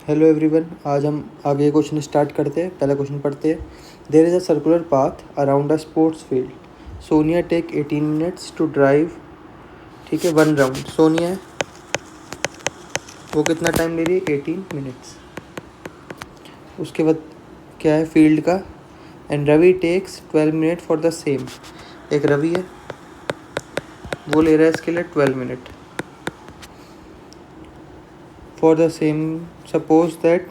Hello everyone, आज हम आगे क्वेश्चन स्टार्ट करते हैं। पहला क्वेश्चन पढ़ते हैं। There is a circular path around a sports field. Sonia take 18 minutes to drive. ठीक है, 1 राउंड। सोनिया है, वो कितना टाइम ले रही है? 18 मिनट्स। उसके बाद क्या है फील्ड का? And Ravi takes 12 minute for the same. एक रवि है, वो ले रहा है इसके लिए 12 minute for the same. Suppose that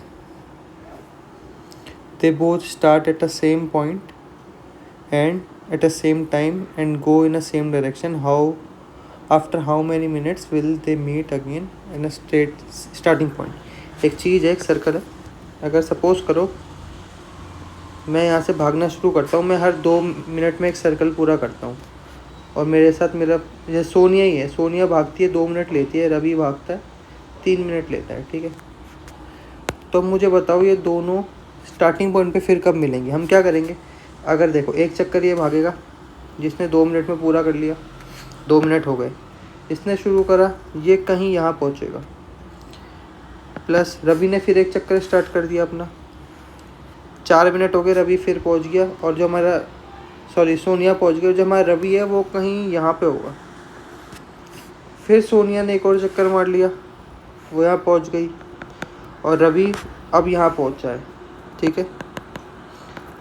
they both start at the same point and at the same time and go in the same direction. After how many minutes will they meet again in a straight starting point? एक चीज़ है, एक circle है। अगर suppose करो मैं यहाँ से भागना शुरू करता हूँ, मैं हर 2 मिनट में एक सर्कल पूरा करता हूँ और मेरे साथ मेरा जैसे सोनिया ही है। सोनिया भागती है 2 मिनट लेती है, रवि भागता है 3 मिनट लेता है। ठीक है, तो मुझे बताओ ये दोनों स्टार्टिंग पॉइंट पे फिर कब मिलेंगे? हम क्या करेंगे? अगर देखो एक चक्कर ये भागेगा, जिसने 2 मिनट में पूरा कर लिया, 2 मिनट हो गए, इसने शुरू करा, ये कहीं यहाँ पहुँचेगा। प्लस रवि ने फिर एक चक्कर स्टार्ट कर दिया अपना, 4 मिनट हो गए, रवि फिर पहुँच गया और जो हमारा सोनिया पहुँच गई। जो हमारा रवि है वो कहीं यहाँ पे होगा। फिर सोनिया ने एक और चक्कर मार लिया, वो यहाँ पहुँच गई और रवि अब यहाँ पहुँचा है। ठीक है,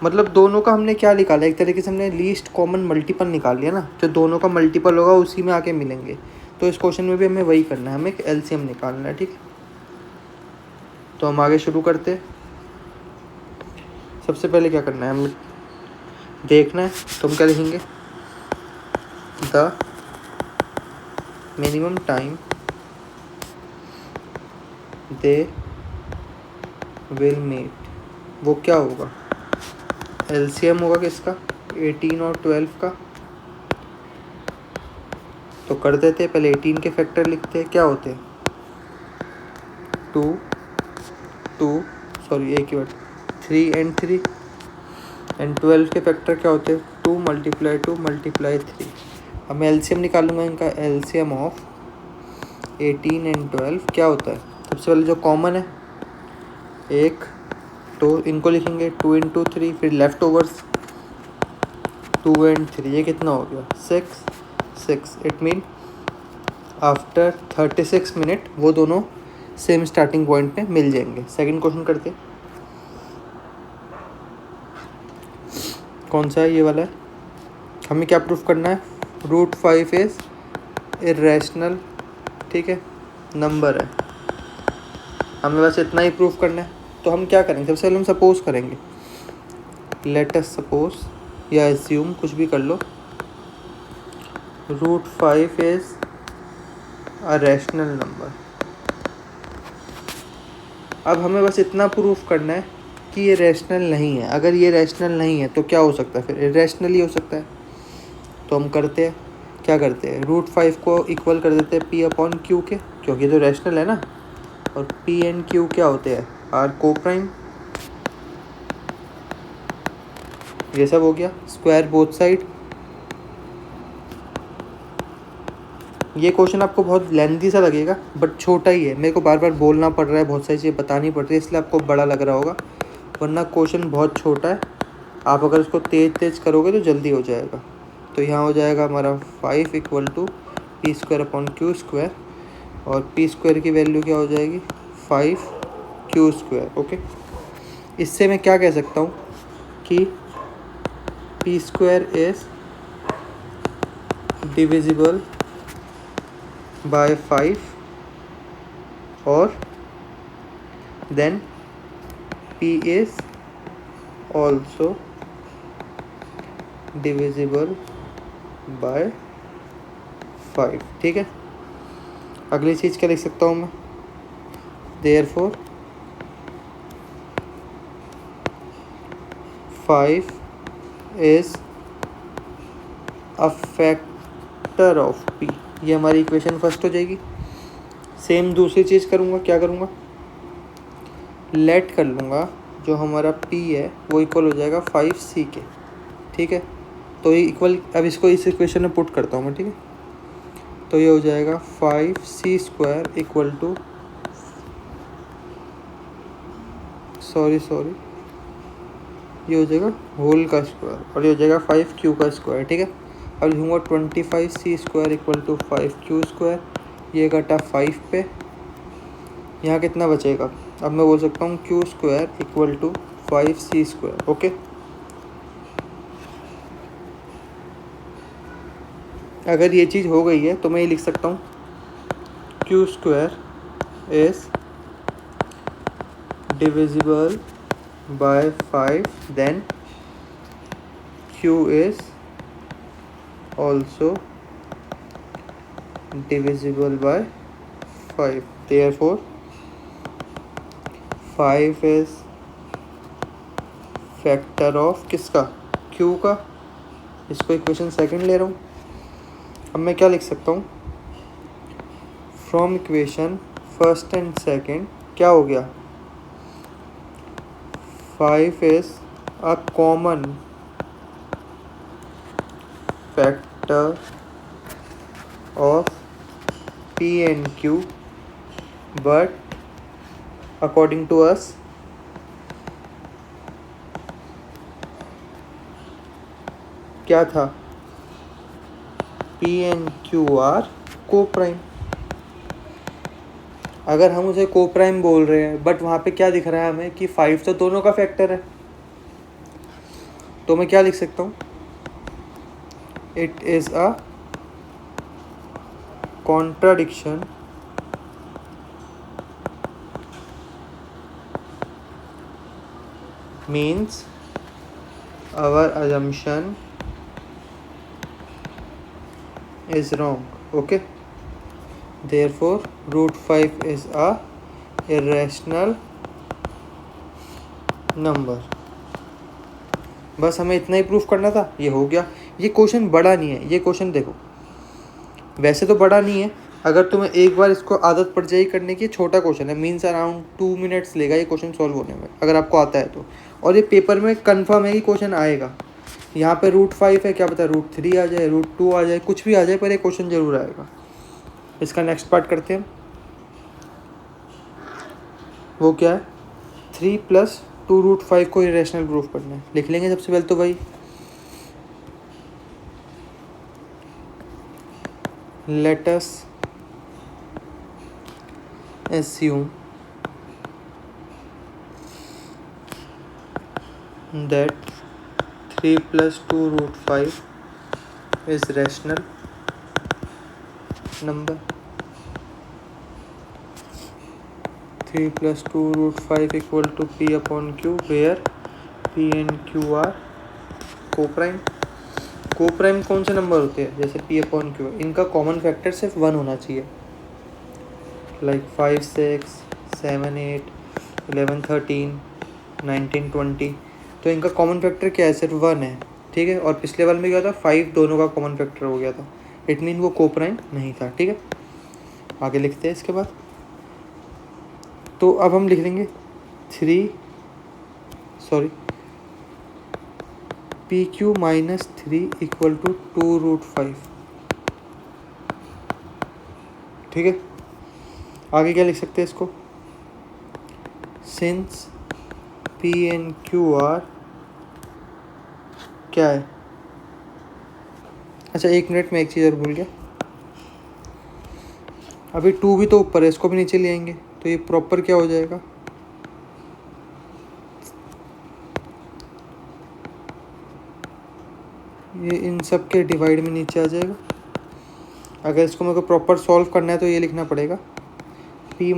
मतलब दोनों का हमने क्या निकाला? एक तरीके से हमने लीस्ट कॉमन मल्टीपल निकाल लिया ना। जो दोनों का मल्टीपल होगा उसी में आके मिलेंगे। तो इस क्वेश्चन में भी हमें वही करना है, हमें एक एलसीएम निकालना है। ठीक है, तो हम आगे शुरू करते हैं। सबसे पहले क्या करना है, हमें देखना है। तो हम क्या लिखेंगे? The minimum time they will meet. वो क्या होगा? एलसीएम होगा किसका? 18 और 12 का। तो कर देते हैं, पहले 18 के फैक्टर लिखते हैं। क्या होते हैं? 3 एंड 3 एंड 12 के फैक्टर क्या होते हैं? 2 × 3। अब मैं एलसीएम निकालूंगा इनका। एलसीएम ऑफ 18 एंड 12 क्या होता है? सबसे पहले जो कॉमन है एक, तो इनको लिखेंगे 2 × 3। फिर लेफ्ट ओवर्स 2 एंड 3, ये कितना हो गया? 6। इट मीन आफ्टर 36 मिनट वो दोनों सेम स्टार्टिंग पॉइंट पे मिल जाएंगे। सेकंड क्वेश्चन करते हैं। कौन सा है? ये वाला है। हमें क्या प्रूफ करना है? √5 इज इरेशनल। ठीक है, नंबर है, हमें बस इतना ही प्रूफ करना है। तो हम क्या करेंगे? सबसे पहले हम सपोज करेंगे। लेट अस सपोज या एज्यूम, कुछ भी कर लो, √5 इज अ रैशनल नंबर। अब हमें बस इतना प्रूफ करना है कि ये रैशनल नहीं है। अगर ये रैशनल नहीं है तो क्या हो सकता है? फिर इरेशनल ही हो सकता है। तो हम करते हैं, क्या करते हैं? √5 को इक्वल कर देते हैं P/Q के, क्योंकि तो रैशनल है ना। और P एंड Q क्या होते हैं? आर को प्राइम। ये सब हो गया। Square both side. ये क्वेश्चन आपको बहुत लेंथी सा लगेगा बट छोटा ही है। मेरे को बार बार बोलना पड़ रहा है, बहुत सारी चीज़ें बतानी पड़ रही है, इसलिए आपको बड़ा लग रहा होगा, वरना क्वेश्चन बहुत छोटा है। आप अगर इसको तेज करोगे तो जल्दी हो जाएगा। तो यहाँ हो जाएगा हमारा 5 = P²/Q²। और P² की वैल्यू क्या हो जाएगी? 5Q²। ओके, इससे मैं क्या कह सकता हूँ कि P² इज डिविजिबल बाय 5 और then P is also divisible by 5। ठीक है, अगली चीज़ क्या लिख सकता हूँ मैं? Therefore 5 is a factor of P। ये हमारी इक्वेशन फर्स्ट हो जाएगी। सेम दूसरी चीज़ करूँगा, क्या करूँगा? लेट कर लूँगा, जो हमारा P है वो इक्वल हो जाएगा 5C के। ठीक है, तो ये इक्वल, अब इसको इस इक्वेशन में पुट करता हूँ मैं। ठीक है, तो ये हो जाएगा 5C² = सॉरी ये हो जाएगा होल का स्क्वायर और ये हो जाएगा 5q का स्क्वायर। ठीक है, अब लिखूँगा 25c² इक्वल टू 5q²। ये कटा 5 पे, यहाँ कितना बचेगा? अब मैं बोल सकता हूँ q² equal to 5c²। Okay, अगर ये चीज़ हो गई है तो मैं ये लिख सकता हूँ q² is divisible by 5, then q is also divisible by 5, therefore 5 is factor of किसका? q का। इसको इक्वेशन सेकंड ले रहा हूँ। अब मैं क्या लिख सकता हूँ? From equation first and second क्या हो गया? 5 is a common factor of P and Q, but according to us क्या था? P and Q are co-prime। अगर हम उसे co-prime बोल रहे हैं बट वहाँ पे क्या दिख रहा है हमें कि 5 तो दोनों का फैक्टर है, तो मैं क्या लिख सकता हूँ? It is a contradiction means our assumption is wrong। okay, therefore root 5 is a irrational number। बस हमें इतना ही प्रूफ करना था, ये हो गया। ये क्वेश्चन बड़ा नहीं है, ये क्वेश्चन देखो वैसे तो बड़ा नहीं है, अगर तुम्हें एक बार इसको आदत पड़ जाएगी करने की, छोटा क्वेश्चन है, मीन्स अराउंड 2 मिनट्स लेगा ये क्वेश्चन सॉल्व होने में, अगर आपको आता है तो। और ये पेपर में कंफर्म है कि क्वेश्चन आएगा। यहाँ पे रूट 5 है, क्या पता रूट 3 आ जाए, रूट 2 आ जाए, कुछ भी आ जाए, पर ये क्वेश्चन जरूर आएगा। इसका नेक्स्ट पार्ट करते हैं। वो क्या है? 3 + 2 रूट 5 को इरेशनल प्रूफ करना है। लिख लेंगे सबसे पहले तो भाई, let us assume that 3 + 2 root 5 is rational number। 3 + 2 root 5 equal to P/Q, where P and Q are co-prime। Coprime कौन से नंबर होते हैं? जैसे P/Q, इनका कॉमन फैक्टर सिर्फ 1 होना चाहिए, लाइक 5 6 7 8 11 13 19 20। तो इनका कॉमन फैक्टर क्या है? सिर्फ 1 है। ठीक है, और पिछले वाले में क्या था? 5 दोनों का कॉमन फैक्टर हो गया था, इट मीन वो को-प्राइम नहीं था। ठीक है, आगे लिखते हैं इसके बाद। तो अब हम लिख देंगे PQ - 3 इक्वल टू 2 रूट 5। ठीक है, आगे क्या लिख सकते हैं इसको? Since P and Q are क्या है? अच्छा, 1 मिनट में एक चीज़ और भूल गया। अभी 2 भी तो ऊपर है, इसको भी नीचे ले आएंगे तो ये प्रॉपर क्या हो जाएगा? ये इन सब के डिवाइड में नीचे आ जाएगा। अगर इसको मेरे को प्रॉपर सॉल्व करना है तो ये लिखना पड़ेगा P -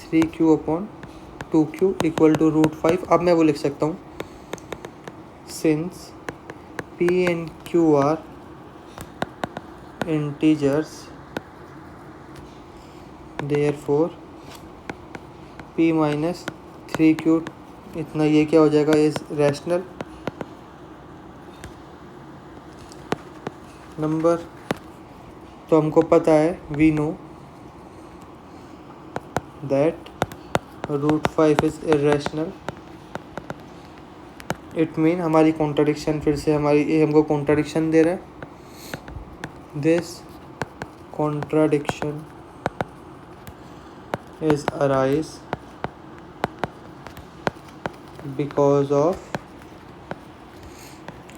3Q/2Q equal to root 5। अब मैं वो लिख सकता हूँ, since P and Q are integers, therefore P - 3Q इतना, ये क्या हो जाएगा? Is rational number. तो हमको पता है, we know that root 5 is irrational. It mean हमारी कॉन्ट्राडिक्शन फिर से ये हमको कॉन्ट्राडिक्शन दे रहा है। This contradiction is arise because of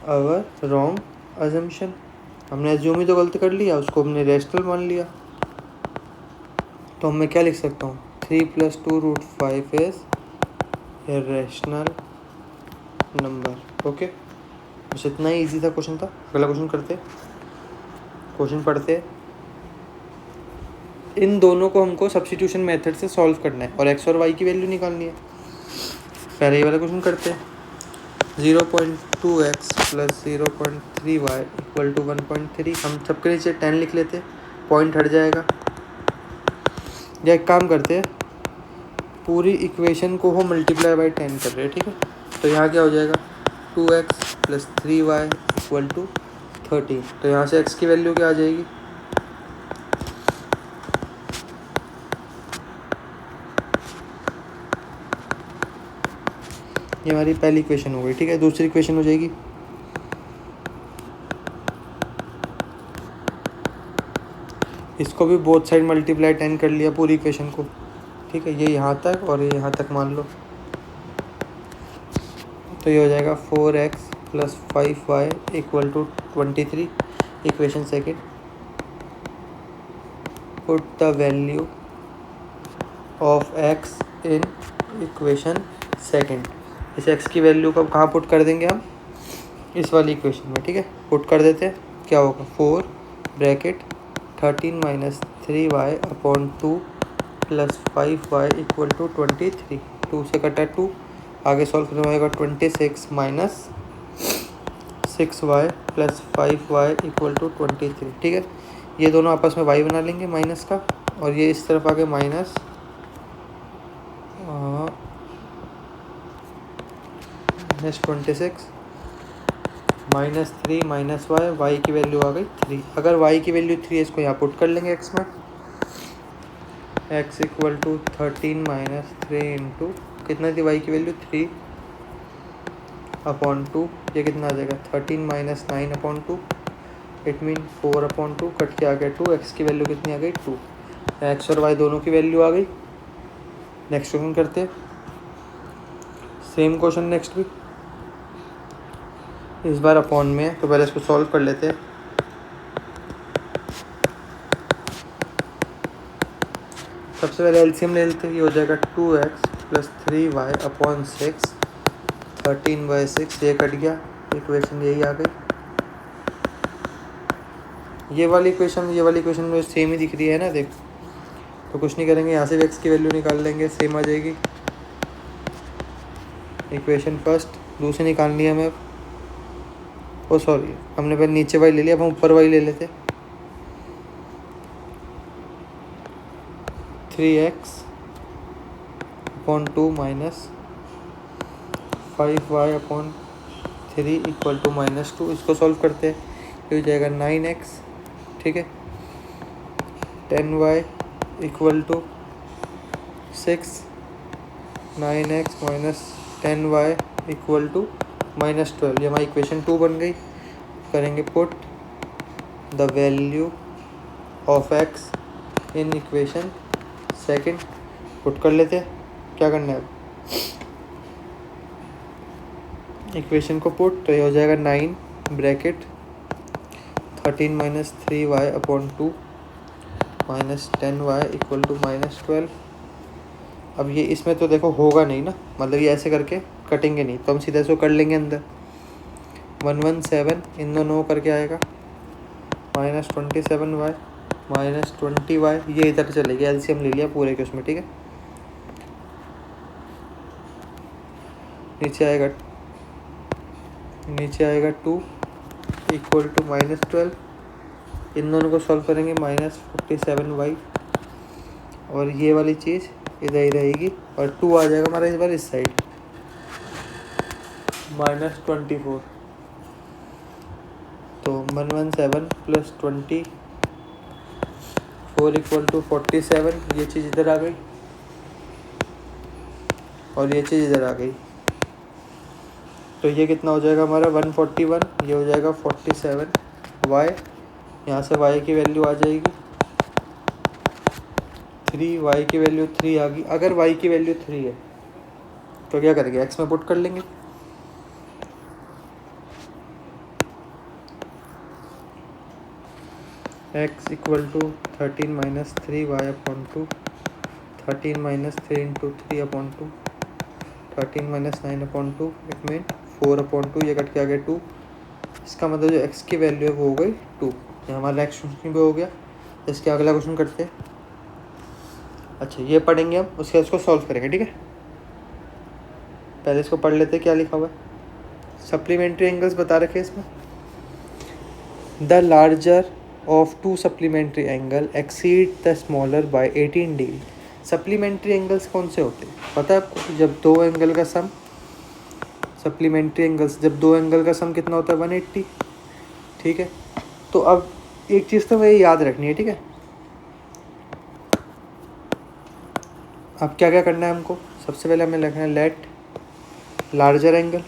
our wrong assumption. हमने एज्यूम ही तो गलत कर लिया, उसको हमने रेशनल मान लिया। तो मैं क्या लिख सकता हूँ, 3 + 2√5 is a rational number. Okay, बस इतना ही ईजी था क्वेश्चन था। अगला क्वेश्चन करते, क्वेश्चन पढ़ते। इन दोनों को हमको सब्स्टिट्यूशन मेथड से सॉल्व करना है और एक्स और वाई की वैल्यू निकालनी है। पहले ये वाला क्वेश्चन करते हैं। 0.2x + 0.3y = 1.3। हम सबके नीचे 10 लिख लेते, पॉइंट हट जाएगा। या एक काम करते हैं, पूरी इक्वेशन को हम मल्टीप्लाई बाई 10 कर रहे हैं, ठीक है। तो यहाँ क्या हो जाएगा, 2x + 3y = 13। तो यहाँ से x की वैल्यू क्या आ जाएगी, ये हमारी पहली इक्वेशन हो गई, ठीक है। दूसरी इक्वेशन हो जाएगी, इसको भी बोथ साइड मल्टीप्लाई 10 कर लिया पूरी इक्वेशन को, ठीक है। ये यहाँ तक और ये यहाँ तक मान लो। तो ये हो जाएगा 4x + 5y = 23। Equation second, put the value of x in equation second. इस x की वैल्यू को कहाँ पुट कर देंगे हम, इस वाली इक्वेशन में, ठीक है। पुट कर देते हैं, क्या होगा, 4 ब्रैकेट 13 - 3y / 2 + 5y = 23। 2 से कटा 2, आगे सॉल्व करना होगा 26 - 6y + 5y = 23, ठीक है। ये दोनों आपस में y बना लेंगे माइनस का, और ये इस तरफ आगे माइनस -26 -3 - y की वैल्यू आ गई 3। अगर y की वैल्यू 3 है, इसको यहाँ पुट कर लेंगे x में। x = 13 - 3 इंटू कितना थी y की वैल्यू, 3 / 2। ये कितना आ जाएगा, 13 - 9 / 2। इट मीन 4 / 2 कट के आ गया 2। x की वैल्यू कितनी आ गई, 2। x और y दोनों की वैल्यू आ गई। नेक्स्ट क्वेश्चन करते हैं, सेम क्वेश्चन नेक्स्ट भी, इस बार अपॉन में है। तो पहले इसको सॉल्व कर लेते हैं। सबसे पहले एलसीएम ले लेते हैं। ये हो जाएगा 2x + 3y / 6 13/6। ये कट गया, इक्वेशन यही आ गई। ये वाली इक्वेशन में सेम ही दिख रही है ना, देख। तो कुछ नहीं करेंगे, यहाँ से भी x की वैल्यू निकाल लेंगे, सेम आ जाएगी। इक्वेशन फर्स्ट, दूसरी निकालनी है हमें। ओ सॉरी, हमने पहले नीचे y ले लिया, अब हम ऊपर y ले लेते। 3x / 2 - 5y / 3 = -2। इसको सॉल्व करते हैं, ये हो जाएगा 9x, ठीक है। 10y = 6, 9x - 10y = -12। ये हमारी इक्वेशन 2 बन गई। करेंगे put the value of x in equation second. Put कर लेते हैं, क्या करना है अब, इक्वेशन को पुट। तो ये हो जाएगा 9 ब्रैकेट 13 - 3y / 2 - 10y = -12। अब ये इसमें तो देखो होगा नहीं ना, मतलब ये ऐसे करके कटेंगे नहीं, तो हम सीधे इसको कर लेंगे अंदर। 117 इन दोनों करके आएगा, -27y -20y। ये इधर चलेगी, एलसीएम ले लिया पूरे के उसमें, ठीक है। नीचे आएगा 2 = -12। इन दोनों को सॉल्व करेंगे, -47y। और ये वाली चीज़ इधर ही रहेगी, और 2 आ जाएगा हमारा इस बार इस साइड, -24। तो 117 + 24 = 47। ये चीज़ इधर आ गई और ये चीज़ इधर आ गई। तो ये कितना हो जाएगा हमारा, 141। ये हो जाएगा 47y। यहाँ से y की वैल्यू आ जाएगी 3, y की वैल्यू 3 आ गई। अगर y की वैल्यू 3 है तो क्या करेंगे, x में पुट कर लेंगे। x equal to 13 minus 3y upon 2, 13 minus 3 into 3 upon 2, 13 minus 9 upon 2, it mean 4 upon 2, ये कट के आ गया 2। इसका मतलब जो x की वैल्यू है वो हो गई 2। ये हमारा नेक्स्ट क्वेश्चन भी हो गया। इसके अगला क्वेश्चन करते हैं। अच्छा, ये पढ़ेंगे हम, उसके बाद इसको सॉल्व करेंगे, ठीक है। पहले इसको पढ़ लेते हैं क्या लिखा हुआ है। सप्लीमेंट्री एंगल्स बता रखे इसमें। The larger of to supplementary angle exceed the smaller by 18 degree. Supplementary angles कौन से होते हैं पता है आपको? जब दो एंगल का सम, सप्लीमेंट्री एंगल्स जब दो एंगल का सम कितना होता है, 180, ठीक है। तो अब एक चीज़ तो मुझे याद रखनी है, ठीक है। अब क्या क्या करना है हमको, सबसे पहले हमें लिखना है let larger angle,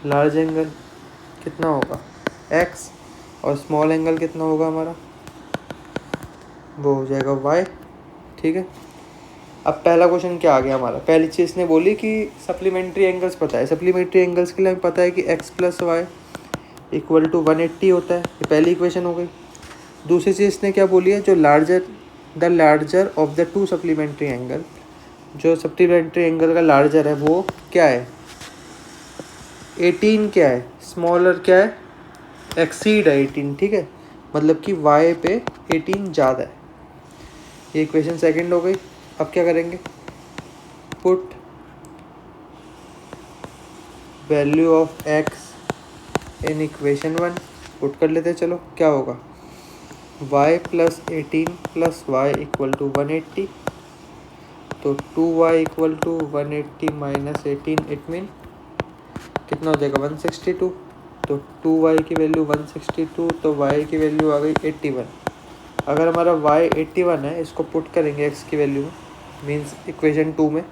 large angle कितना होगा x, और स्मॉल एंगल कितना होगा हमारा, वो हो जाएगा y, ठीक है। अब पहला क्वेश्चन क्या आ गया हमारा, पहली चीज़ ने बोली कि सप्लीमेंट्री एंगल्स पता है। सप्लीमेंट्री एंगल्स के लिए हमें पता है कि x plus y equal to 180 होता है, ये पहली इक्वेशन हो गई। दूसरी चीज़ ने क्या बोली है, जो larger, the larger of the two supplementary angle, जो सप्लीमेंट्री एंगल का लार्जर है वो क्या है, 18 क्या है, स्मॉलर क्या है, एक्सीड है 18, ठीक है। मतलब कि y पे 18 ज़्यादा है। ये इक्वेशन सेकंड हो गई। अब क्या करेंगे, put value of x in equation 1, put कर लेते हैं। चलो क्या होगा, y plus 18 plus y equal to 180, तो 2y equal to 180 minus 18, it mean कितना हो जाएगा 162। तो 2y की वैल्यू 162, तो y की वैल्यू आ गई 81। अगर हमारा y 81 है, इसको पुट करेंगे x की वैल्यू में, मीन्स इक्वेशन 2 में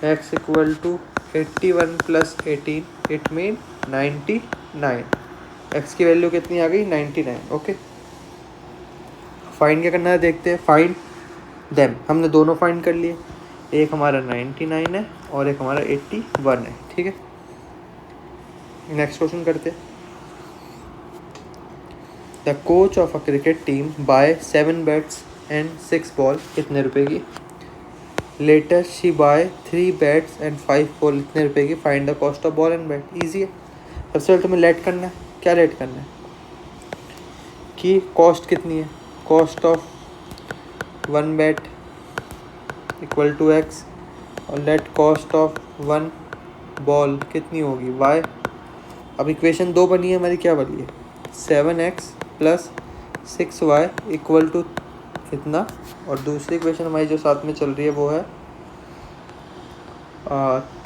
x equal to 81 plus 18, it mean 99। x की वैल्यू कितनी आ गई, 99, ओके। फाइंड क्या करना है देखते हैं, फाइंड देम। हमने दोनों फाइंड कर लिए, एक हमारा 99 है और एक हमारा 81 है, ठीक है। नेक्स्ट क्वेश्चन करते हैं। The coach of a cricket team buy 7 bats and 6 ball, कितने रुपए की। Later she buy 3 bats and 5 ball, इतने रुपए की। Find the cost of ball and bat. Easy है। सबसे पहले तुम्हें लेट करना है। क्या लेट करना है कि कॉस्ट कितनी है, cost of 1 bat equal to x, और लेट कॉस्ट ऑफ 1 बॉल कितनी होगी, y। अब इक्वेशन 2 बनी है हमारी, क्या बनी है, 7x plus 6y equal to कितना, और दूसरी इक्वेशन हमारी जो साथ में चल रही है वो है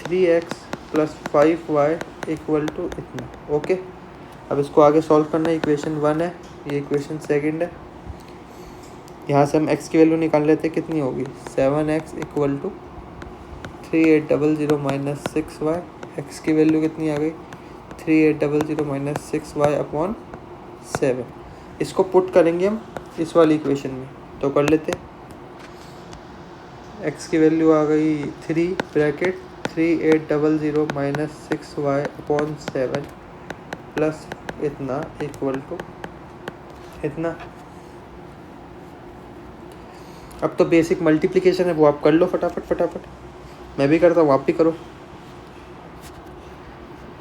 3x plus 5y equal to इतना, ओके। अब इसको आगे सॉल्व करना है। इक्वेशन 1 है, ये इक्वेशन सेकंड है। यहाँ से हम x की वैल्यू निकाल लेते हैं, कितनी होगी 7x equal to 3800 minus 6y। x की वैल्यू कितनी आ गई 3800 माइनस 6y अपॉन 7। इसको पुट करेंगे हम इस वाली इक्वेशन में, तो कर लेते हैं। x की वैल्यू आ गई 3 bracket 3800 minus 6y upon 7 plus इतना इक्वल टू इतना। अब तो बेसिक मल्टीप्लिकेशन है, वो आप कर लो फटाफट फटाफट, मैं भी करता हूँ, आप भी करो।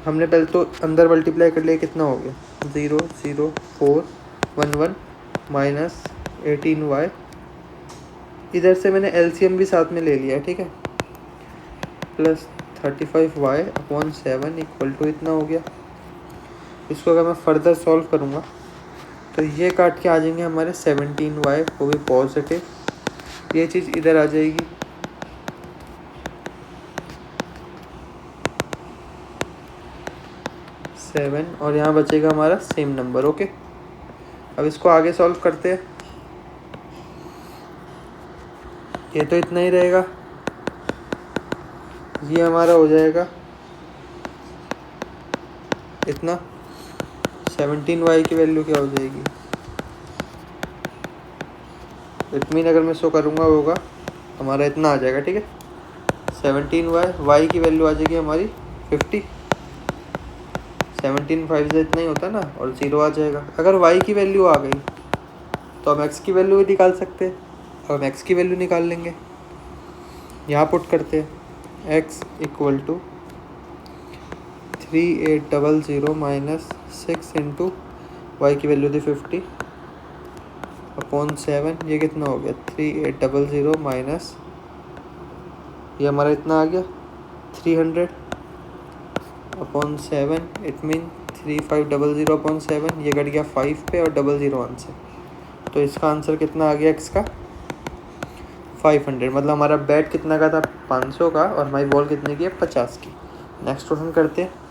हमने पहले तो अंदर मल्टीप्लाई कर लिया, कितना हो गया 0 0 4 1 1 माइनस 18y। इधर से मैंने एलसीएम भी साथ में ले लिया, ठीक है, plus 35y upon 7 equal to इतना हो गया। इसको अगर मैं फर्दर सॉल्व करूँगा तो ये काट के आ जाएंगे हमारे 17y, वो भी पॉजिटिव। ये चीज़ इधर आ जाएगी, सेवन, और यहाँ बचेगा हमारा सेम नंबर, ओके। अब इसको आगे सॉल्व करते हैं। ये तो इतना ही रहेगा, ये हमारा हो जाएगा इतना। 17y की वैल्यू क्या हो जाएगी, इट मीन अगर मैं इसको करूँगा होगा हमारा इतना आ जाएगा, ठीक है। 17y, y की वैल्यू आ जाएगी हमारी 50, 17 5 से इतना ही होता है ना, और 0 आ जाएगा। अगर y की वैल्यू आ गई तो हम x की वैल्यू भी निकाल सकते हैं, अब हम x की वैल्यू निकाल लेंगे। यहाँ पुट करते हैं x equal to 3800 minus 6 into y की वैल्यू थी 50 अपॉन 7, ये कितना हो गया 3800 माइनस, ये हमारा इतना आ गया 300 अपॉन 7, इट मीन 3500 अपॉन 7, ये कट गया 5 पे और 00 आंसर। तो इसका आंसर कितना आ गया x का 500, मतलब हमारा बैट कितना का था 500 का, और हमारी बॉल कितने की है 50 की। नेक्स्ट क्वेश्चन करते हैं।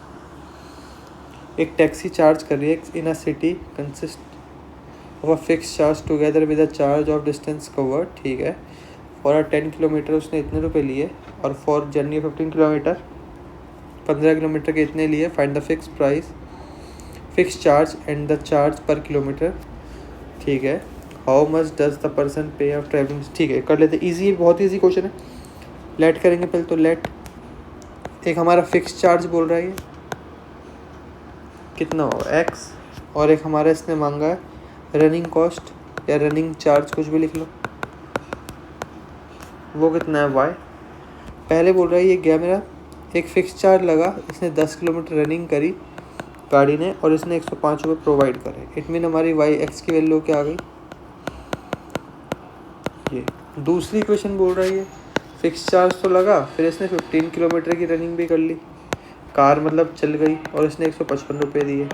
एक टैक्सी चार्ज कर रही है in a city consist of a fix charge together with a charge of distance covered, ठीक है। फॉर 10 किलोमीटर उसने इतने रुपए लिए, और फॉर जर्नी 15 किलोमीटर 15 किलोमीटर के इतने लिए। Find the fix price, fix charge and the charge पर किलोमीटर, ठीक है। How much does the person पे ऑफ ट्रैवलिंग, ठीक है कर लेते। ईजी, बहुत ईजी क्वेश्चन है। लेट करेंगे पहले तो। लेट एक हमारा फिक्स चार्ज बोल रहा है, ये कितना होगा x, और एक हमारा इसने मांगा है रनिंग कॉस्ट या रनिंग चार्ज, कुछ भी लिख लो, वो कितना है y। पहले बोल रहा है ये गया मेरा एक फिक्स चार्ज लगा, इसने 10 किलोमीटर रनिंग करी गाड़ी ने, और इसने 105 रुपये प्रोवाइड करे। इट मीन हमारी y x की वैल्यू क्या आ गई ये। दूसरी क्वेश्चन बोल रहा है ये फिक्स चार्ज तो लगा, फिर इसने 15 किलोमीटर की रनिंग भी कर ली, कार मतलब चल गई, और इसने 155 रुपये दिए।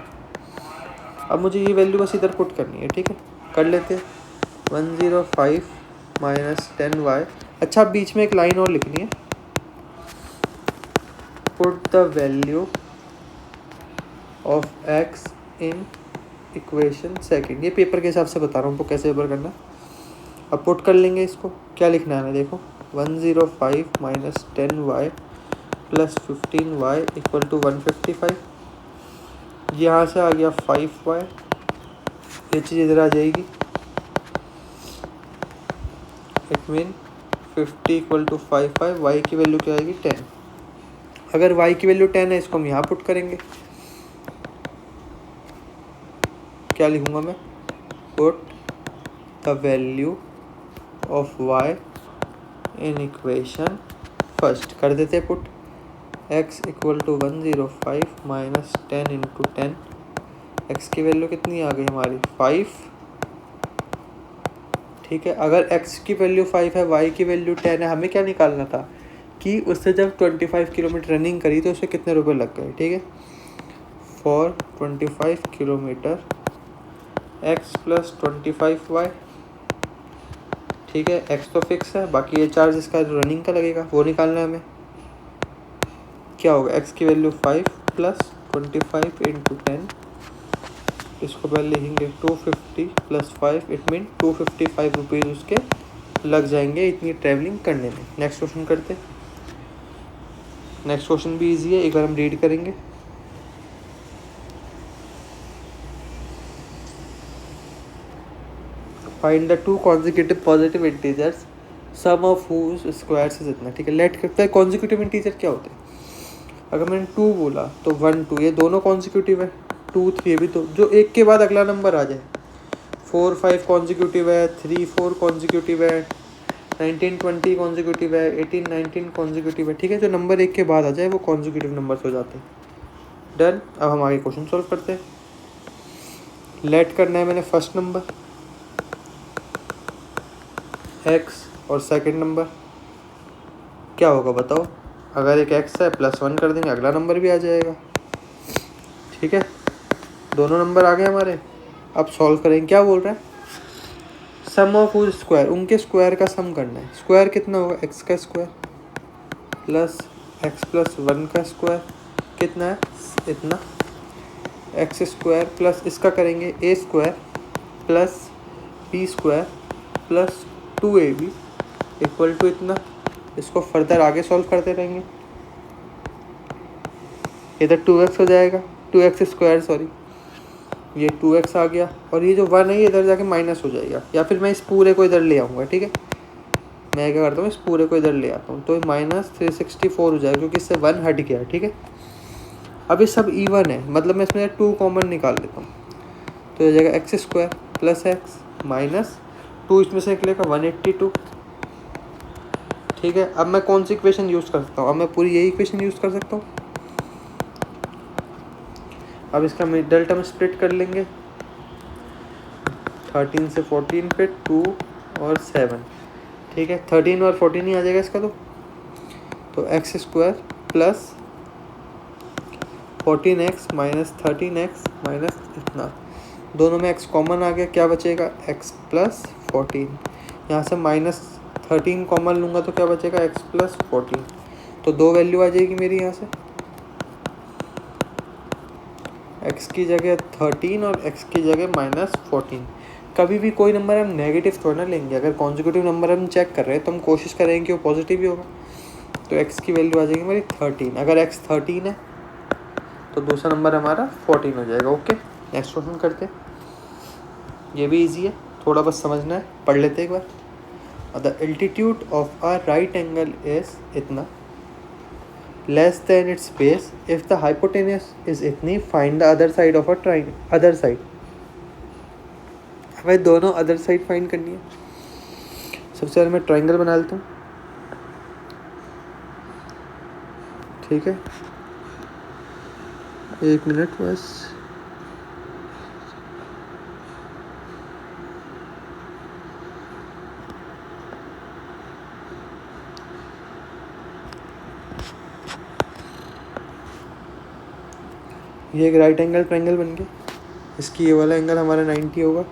अब मुझे ये वैल्यू बस इधर पुट करनी है, ठीक है कर लेते हैं। 105 माइनस 10y, अच्छा बीच में एक लाइन और लिखनी है, put the value of x in equation second. ये पेपर के हिसाब से बता रहा हूँ आपको कैसे पेपर करना। अब पुट कर लेंगे इसको, क्या लिखना है हमें देखो, 105 minus 10y plus 15y equal to 155। यहाँ से आ गया 5y, ये चीज़ इधर आ जाएगी। It mean 50 equal to 55, y की वैल्यू क्या आएगी 10। अगर y की वैल्यू 10 है, इसको हम यहाँ पुट करेंगे। क्या लिखूँगा मैं, put the value of y in equation first. कर देते हैं put, x equal to 105 minus 10 into 10, x की वैल्यू कितनी आ गई हमारी 5, ठीक है। अगर x की वैल्यू 5 है, y की वैल्यू 10 है, हमें क्या निकालना था कि उससे जब 25 किलोमीटर रनिंग करी तो उसे कितने रुपए लग गए, ठीक है। For 25 kilometre x plus 25y, ठीक है। x तो फिक्स है, बाकी ये चार्ज इसका रनिंग का लगेगा वो निकालना है हमें। क्या होगा, x की वैल्यू 5 प्लस 25 इंटू 10, इसको पहले लिखेंगे 250 प्लस 5, इट मीन 255 रुपीज़ उसके लग जाएंगे इतनी ट्रैवलिंग करने में। नेक्स्ट क्वेश्चन करते। नेक्स्ट क्वेश्चन भी इजी है, एक बार हम रीड करेंगे। Find the two consecutive positive integers sum of whose squares is इतना, ठीक है। लेट करते हैं कॉन्जिक्यूटिव इंटीजर क्या होते हैं। अगर मैंने 2 बोला तो 1 2 ये दोनों कॉन्जिक्यूटिव है, 2 3 भी, तो जो एक के बाद अगला नंबर आ जाए, 4 5 कॉन्जिक्यूटिव है, 3 4 कॉन्जिक्यूटिव है, 19 20 कॉन्जिक्यूटिव है, 18 19 कॉन्जिक्यूटिव है, ठीक है। जो नंबर एक के बाद आ जाए वो कॉन्जिक्यूटिव नंबर्स हो जाते हैं। डन। अब हम आगे क्वेश्चन सॉल्व करते हैं। लेट करना है मैंने फर्स्ट नंबर x, और सेकंड नंबर क्या होगा बताओ। अगर एक x है +1 कर देंगे, अगला नंबर भी आ जाएगा, ठीक है। दोनों नंबर आ गए हमारे। अब सॉल्व करेंगे। क्या बोल रहा है, सम ऑफ हुज स्क्वायर, उनके स्क्वायर का सम करना है। स्क्वायर कितना होगा, x का स्क्वायर प्लस x प्लस 1 का स्क्वायर कितना है इतना, x स्क्वायर प्लस इसका करेंगे a square plus b square plus 2ab equal to इतना। इसको फर्दर आगे सॉल्व करते रहेंगे, इधर 2x हो जाएगा, 2x स्क्वायर सॉरी, ये 2x आ गया, और ये जो 1 है ये इधर जाके माइनस हो जाएगा, या फिर मैं इस पूरे को इधर ले आऊँगा, ठीक है। मैं क्या करता हूँ, इस पूरे को इधर ले आता हूँ, तो -364 हो जाएगा क्योंकि इससे 1 हट गया, ठीक है। अब ये सब इवन है, मतलब मैं इसमें 2 कॉमन निकाल लेता हूँ, तो हो जाएगा x² + x माइनस 2 इसमें से निकलेगा 182, ठीक है। अब मैं कौन सी इक्वेशन यूज़ कर सकता हूँ, अब मैं पूरी यही इक्वेशन यूज़ कर सकता हूँ। अब इसका मिडल टर्म स्प्लिट कर लेंगे, 13 से 14 पे 2 और 7, ठीक है। 13 और 14 ही आ जाएगा इसका, तो x² + 14x minus 13x minus इतना, दोनों में x कॉमन आ गया, क्या बचेगा x + 14, यहाँ से -13 कॉमन लूँगा तो क्या बचेगा x + 14, तो 2 वैल्यू आ जाएगी मेरी यहाँ से, x की जगह 13 और x की जगह -14। कभी भी कोई नंबर हम नेगेटिव थोड़ा ना लेंगे, अगर कॉन्जिक्यूटिव नंबर हम चेक कर रहे हैं तो हम कोशिश करेंगे कि वो पॉजिटिव ही होगा, तो x की वैल्यू आ जाएगी मेरी 13, अगर x 13 है तो दूसरा नंबर हमारा 14 हो जाएगा। ओके, नेक्स्ट क्वेश्चन करते हैं, ये भी इजी है, थोड़ा बस समझना है, पढ़ लेते हैं एक बार। The altitude of a right angle is इतना less than its base if the hypotenuse is इतनी, find the other side of a triangle, other side, हमें दोनों अदर साइड फाइंड करनी है। सबसे पहले मैं ट्राइंगल बना लेता हूँ, ठीक है, 1 मिनट बस। ये एक राइट एंगल ट्राइंगल बन गया, इसकी ये वाला एंगल हमारा 90 होगा,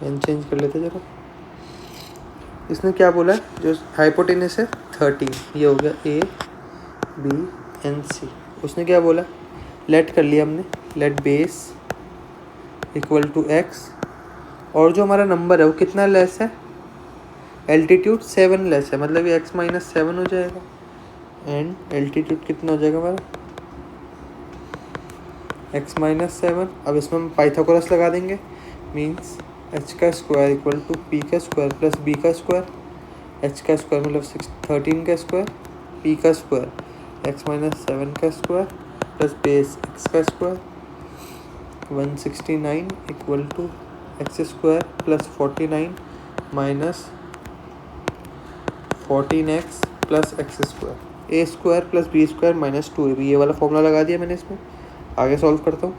पेन चेंज कर लेते जरा। इसने क्या बोला है, जो हाइपोटेनस है 13, ये हो गया A B and C। उसने क्या बोला, लेट कर लिया हमने, let base equal to x, और जो हमारा नंबर है वो कितना लेस है, एल्टीट्यूड 7 लेस है, मतलब ये x - 7 हो जाएगा, एंड एल्टीट्यूड कितना हो जाएगा हमारा x - 7। अब इसमें हम पाइथागोरस लगा देंगे, means h² equal to p² plus b², h² मतलब 13 का स्क्वायर, p² x - 7 का square plus base x², 169 equal to x² plus 49 minus 14x plus x², a² plus b² minus 2ab, ये वाला फॉर्मूला लगा दिया मैंने इसमें। आगे सॉल्व करता हूँ,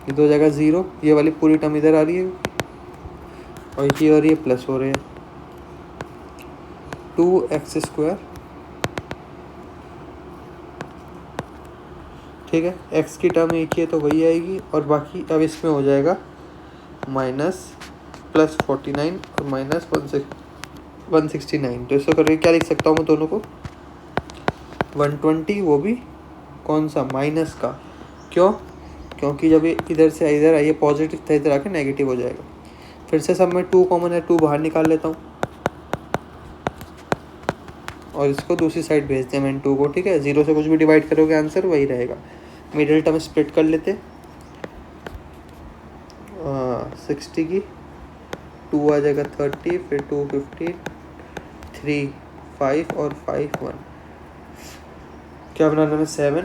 ये 2 जगह 0, ये वाली पूरी टर्म इधर आ रही है और ये और ये प्लस हो रहे हैं, 2x², ठीक है, x की टर्म एक ही है तो वही आएगी, और बाकी अब इसमें हो जाएगा प्लस 49 और माइनस 169, तो इसको करके क्या लिख सकता हूँ मैं दोनों को, 120, वो भी कौन सा, माइनस का, क्यों, क्योंकि जब ये इधर से इधर आइए पॉजिटिव था, इधर आके नेगेटिव हो जाएगा। फिर से सब में 2 कॉमन है, 2 बाहर निकाल लेता हूँ और इसको दूसरी साइड भेज दिया मैंने 2 को, ठीक है। 0 से कुछ भी डिवाइड करोगे आंसर वही रहेगा। मिडिल टर्म स्प्लिट कर लेते, 60 की 2 आ जाएगा 30, फिर 2 15, 3 5 और 5 1, क्या बनाना है 7,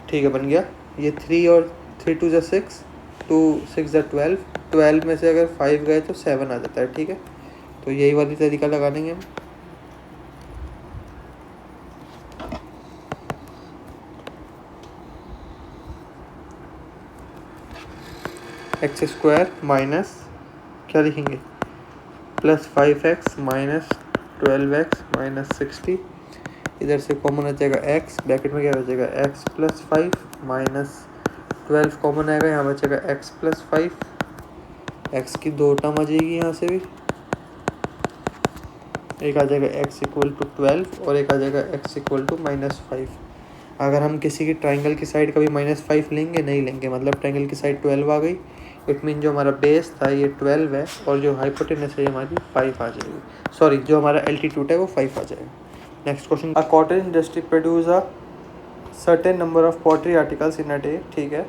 ठीक है बन गया। ये 3 और 3 2 = 6, 2 6 = 12, 12 में से अगर 5 गए तो 7 आ जाता है, ठीक है। तो यही वाली तरीका लगा लेंगे हम। x² माइनस क्या लिखेंगे, plus 5x minus 12x minus 60, इधर से कॉमन आ जाएगा x, ब्रैकेट में क्या बचेगा x + 5 माइनस 12 कॉमन आएगा, यहाँ बचेगा x + 5, x की 2 टर्म आ जाएगी, यहाँ से भी एक आ जाएगा x = 12 और एक आ जाएगा x = -5। अगर हम किसी की ट्राइंगल की साइड कभी -5 लेंगे, नहीं लेंगे, मतलब ट्राइंगल की साइड 12 आ गई, इट मीन जो हमारा बेस था ये 12 है और जो हाइपोटेनस है हमारी 5 आ जाएगी, सॉरी जो हमारा एल्टीट्यूड है वो 5 आ जाएगा। Next question, a cottage industry produce a certain number of pottery articles in a day, ठीक है।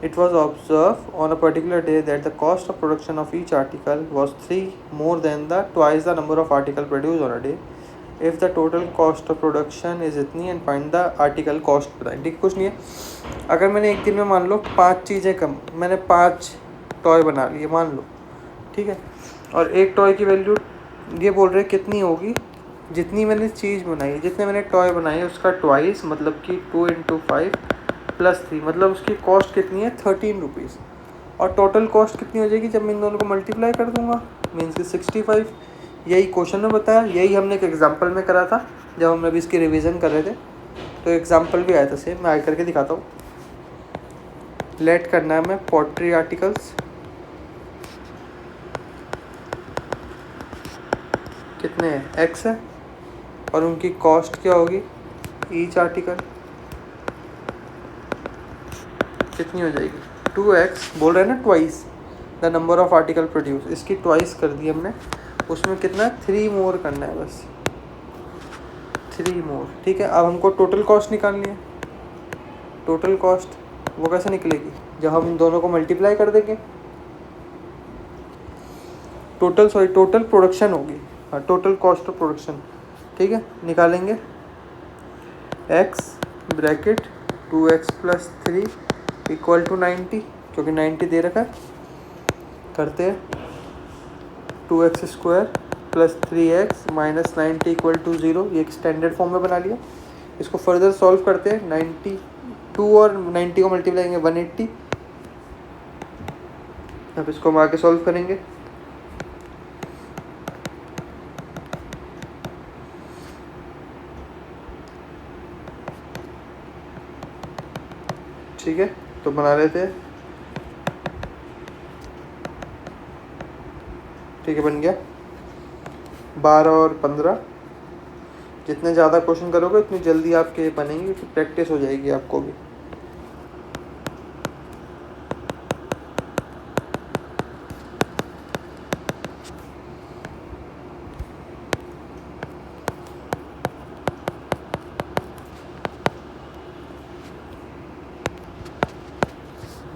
It was observed on a particular day that the cost of production of each article was 3 more than the twice the number of article produced on a day. If the total cost of production is इतनी and find the article cost बताएं. ठीक, कुछ नहीं है. अगर मैंने एक दिन में मान लो 5 चीज़ें कम, मैंने 5 टॉय बना लिए मान लो, ठीक है, और एक टॉय की वैल्यू ये बोल रहे कितनी होगी, जितनी मैंने चीज़ बनाई, जितने मैंने टॉय बनाए उसका ट्वाइस, मतलब कि 2 × 5 + 3, मतलब उसकी कॉस्ट कितनी है 13 रुपीज़. और टोटल कॉस्ट कितनी हो जाएगी जब मैं इन दोनों को मल्टीप्लाई कर दूंगा, मीन्स कि 65. यही क्वेश्चन में बताया, यही हमने एक एग्जांपल में करा था जब हम अभी इसकी रिवीजन कर रहे थे. तो एग्जांपल भी आया था सेम, मैं आगे करके दिखाता हूँ. लेट करना है मैं पोट्री आर्टिकल्स, कितने हैं x है, और उनकी कॉस्ट क्या होगी ईच आर्टिकल कितनी हो जाएगी 2x. बोल रहे हैं ना twice the number of article produce, इसकी ट्वाइस कर दी हमने. उसमें कितना 3 मोर करना है, बस 3 मोर. ठीक है, अब हमको टोटल कॉस्ट निकालनी है. टोटल कॉस्ट वो कैसे निकलेगी जब हम इन दोनों को मल्टीप्लाई कर देंगे. टोटल प्रोडक्शन होगी, हाँ, टोटल कॉस्ट ऑफ प्रोडक्शन. ठीक है, निकालेंगे x ब्रैकेट 2x + 3 = 90, क्योंकि 90 दे रखा है. करते हैं 2x² + 3x - 90 = 0. ये एक स्टैंडर्ड फॉर्म में बना लिया. इसको फर्दर सॉल्व करते हैं. 92 और 90 को मल्टीप्लाई करेंगे 180. अब इसको हम आगे सॉल्व करेंगे. ठीक है, तो बना लेते हैं. ठीक है, बन गया 12 और 15. जितने ज़्यादा क्वेश्चन करोगे उतनी जल्दी आपके बनेंगे, क्योंकि प्रैक्टिस हो जाएगी आपको भी.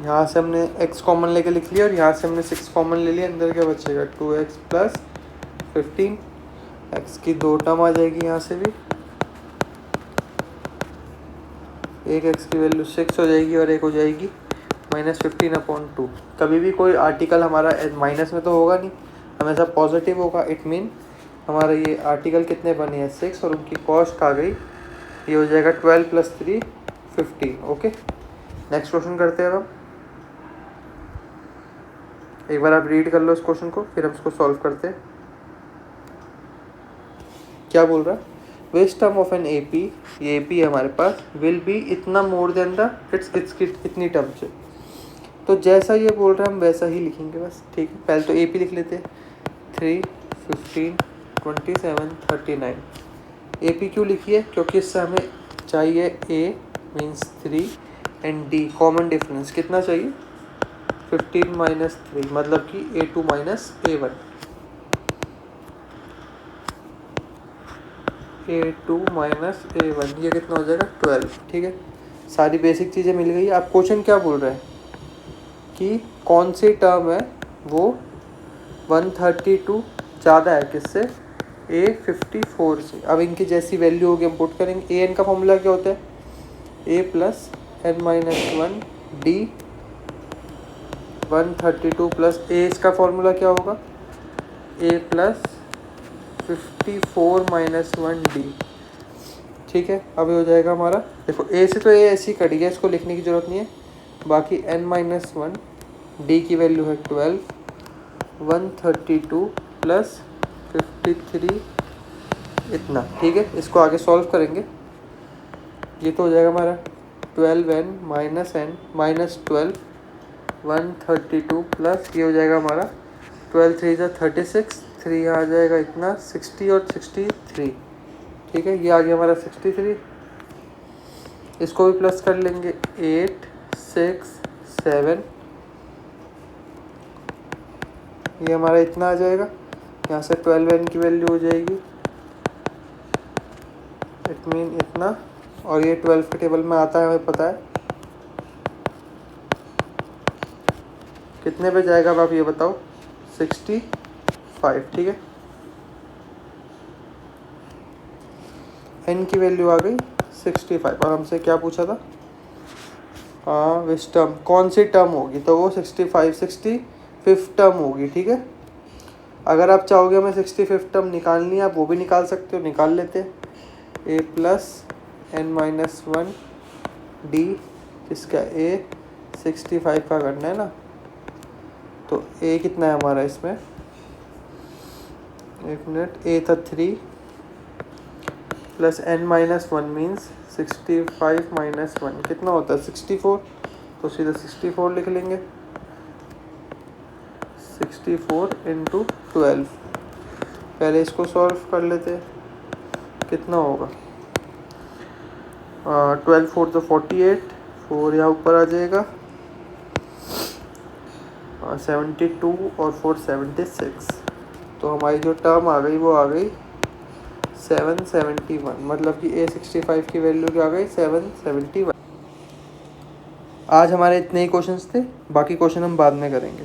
यहाँ से हमने x कॉमन लेके लिख लिया और यहाँ से हमने 6 कॉमन ले लिया. अंदर क्या बचेगा 2x + 15. x की 2 टर्म आ जाएगी यहाँ से भी. एक x की वैल्यू 6 हो जाएगी और एक हो जाएगी -15/2. कभी भी कोई आर्टिकल हमारा माइनस में तो होगा नहीं, हमेशा पॉजिटिव होगा. इट मीन हमारा ये आर्टिकल कितने बने हैं 6, और उनकी कॉस्ट आ गई, ये हो जाएगा 12 + 3 15. ओके, नेक्स्ट क्वेश्चन करते हैं अब. एक बार आप रीड कर लो इस क्वेश्चन को, फिर हम इसको सॉल्व करते हैं. क्या बोल रहा है, west term of an AP, ये एपी है हमारे पास, विल बी इतना मोर देन द इट्स इतनी टर्म से. तो जैसा ये बोल रहा है हम वैसा ही लिखेंगे बस. ठीक है, पहले तो एपी लिख लेते हैं. 3 15 27 39. एपी क्यों लिखी है, क्योंकि इससे हमें चाहिए A means 3 and D common difference कितना चाहिए 15 - 3, मतलब कि A2 - A1. A2 - A1 ये कितना हो जाएगा 12. ठीक है, सारी बेसिक चीज़ें मिल गई. आप क्वेश्चन क्या बोल रहे हैं कि कौन सी टर्म है वो 132 ज़्यादा है किससे A54 से. अब इनकी जैसी वैल्यू होगी हम पुट करेंगे. an का फॉर्मूला क्या होता है a + n - 1 d 132 + a, इसका फॉर्मूला क्या होगा a + 54 - 1 d. ठीक है, अब ये हो जाएगा हमारा, देखो a से तो a ऐसी कट गया, इसको लिखने की ज़रूरत नहीं है. बाकी n - 1 d की वैल्यू है 12, 132 + 53 इतना. ठीक है, इसको आगे सॉल्व करेंगे. ये तो हो जाएगा हमारा 12n - n -12 132 प्लस ये हो जाएगा हमारा 12 3 = 36, 3 आ जाएगा इतना 60 और 63. ठीक है, ये आ गया हमारा 63. इसको भी प्लस कर लेंगे 8 6 7, ये हमारा इतना आ जाएगा. यहाँ से 12n की वैल्यू हो जाएगी इट मीन इतना, और ये 12 के टेबल में आता है हमें पता है. कितने पे जाएगा अब आप ये बताओ? 65, ठीक है। n की वैल्यू आ गई 65 और हमसे क्या पूछा था? हाँ विस टर्म, कौन सी टर्म होगी, तो वो 65 टर्म होगी, ठीक है। अगर आप चाहोगे हमें 65 टर्म निकालनी है, आप वो भी निकाल सकते हो, निकाल लेते हैं। a प्लस n-1 d, इसका a 65 का करना है ना, तो a कितना है हमारा इसमें, एक मिनट, a था 3 प्लस n-1 मीन्स 65 माइनस 1 कितना होता है 64, तो सीधा 64 लिख लेंगे। 64 इंटू 12, पहले इसको सॉल्व कर लेते हैं, कितना होगा? 12 4 तो 48, 4 यहाँ ऊपर आ जाएगा, 72 और 4 76, तो हमारी जो टर्म आ गई वो आ गई 771, मतलब कि a65 की वैल्यू क्या आ गई 771। आज हमारे इतने ही क्वेश्चंस थे, बाकी क्वेश्चन हम बाद में करेंगे।